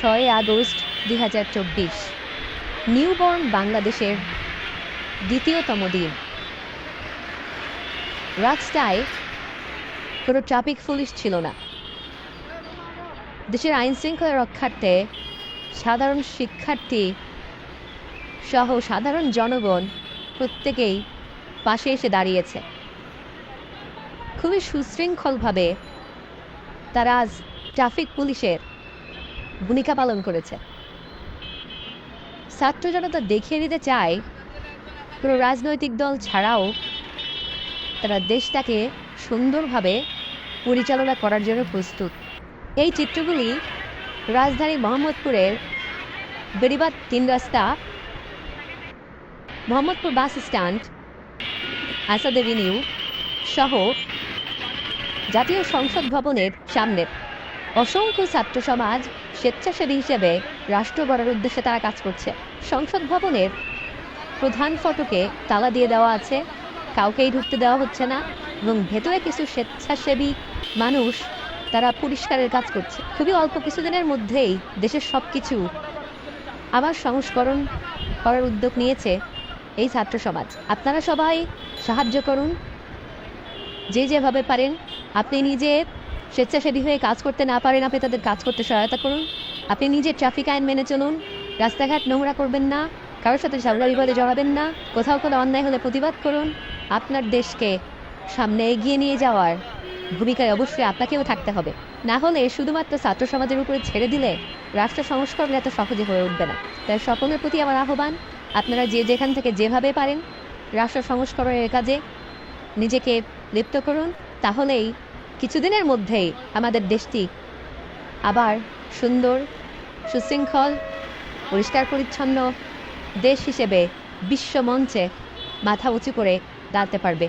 6 August 2024 newborn বাংলাদেশের দ্বিতীয়তম দিন। রাস্তায় কোনো ট্রাফিক পুলিশ ছিল না। দেশের আইন শৃঙ্খলা রক্ষার্থে সাধারণ শিক্ষার্থী সহ সাধারণ জনগণ প্রত্যেকেই পাশে এসে দাঁড়িয়েছে। খুবই সুশৃঙ্খলভাবে তারা আজ ট্রাফিক পুলিশের ভূমিকা পালন করেছে। ছাত্র জনতা দেখিয়ে দিতে চায় কোনো রাজনৈতিক দল ছাড়াও তারা দেশটাকে সুন্দরভাবে পরিচালনা করার জন্য প্রস্তুত। এই চিত্রগুলি রাজধানী মোহাম্মদপুরের বেড়িবাঁধ 3 রাস্তা, Mohammadpur bus stand, Asad Avenue সহ জাতীয় সংসদ ভবনের সামনে অসংখ্য ছাত্র সমাজ স্বেচ্ছাসেবী হিসেবে রাষ্ট্র গড়ার উদ্দেশ্যে তারা কাজ করছে। সংসদ ভবনের প্রধান ফটকে তালা দিয়ে দেওয়া আছে, কাউকেই ঢুকতে দেওয়া হচ্ছে না, এবং ভেতরে কিছু স্বেচ্ছাসেবী মানুষ তারা পরিষ্কারের কাজ করছে। খুবই অল্প কিছুদিনের মধ্যেই দেশের সব কিছু আবার সংস্করণ করার উদ্যোগ নিয়েছে এই ছাত্র সমাজ। আপনারা সবাই সাহায্য করুন, যে যেভাবে পারেন। আপনি নিজে স্বেচ্ছাসেবী হয়ে কাজ করতে না পারেন, আপনি তাদের কাজ করতে সহায়তা করুন। আপনি নিজে ট্রাফিক আইন মেনে চলুন, রাস্তাঘাট নোংরা করবেন না, কারোর সাথে ঝগড়া বিবাদে জড়াবেন না, কোথাও কোনো অন্যায় হলে প্রতিবাদ করুন। আপনার দেশকে সামনে এগিয়ে নিয়ে যাওয়ার ভূমিকায় অবশ্যই আপনাকেও থাকতে হবে। না হলে শুধুমাত্র ছাত্র সমাজের উপরে ছেড়ে দিলে রাষ্ট্র সংস্করণ এত সহজে হয়ে উঠবে না। তাই সকলের প্রতি আমার আহ্বান, আপনারা যে যেখান থেকে যেভাবে পারেন রাষ্ট্র সংস্করণের কাজে নিজেকে লিপ্ত করুন। তাহলেই কিছুদিনের মধ্যেই আমাদের দেশটি আবার সুন্দর, সুশৃঙ্খল, পরিষ্কার পরিচ্ছন্ন দেশ হিসেবে বিশ্ব মঞ্চে মাথা উঁচু করে দাঁড়াতে পারবে।